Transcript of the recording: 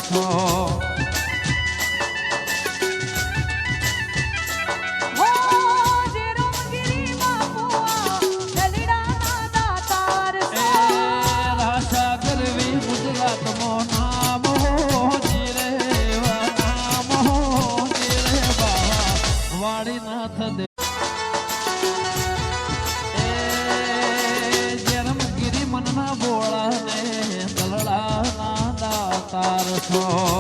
છો વાડીનાથ દે જન્મગીરી મનના બોળા ને દલડા ના દાતાર છો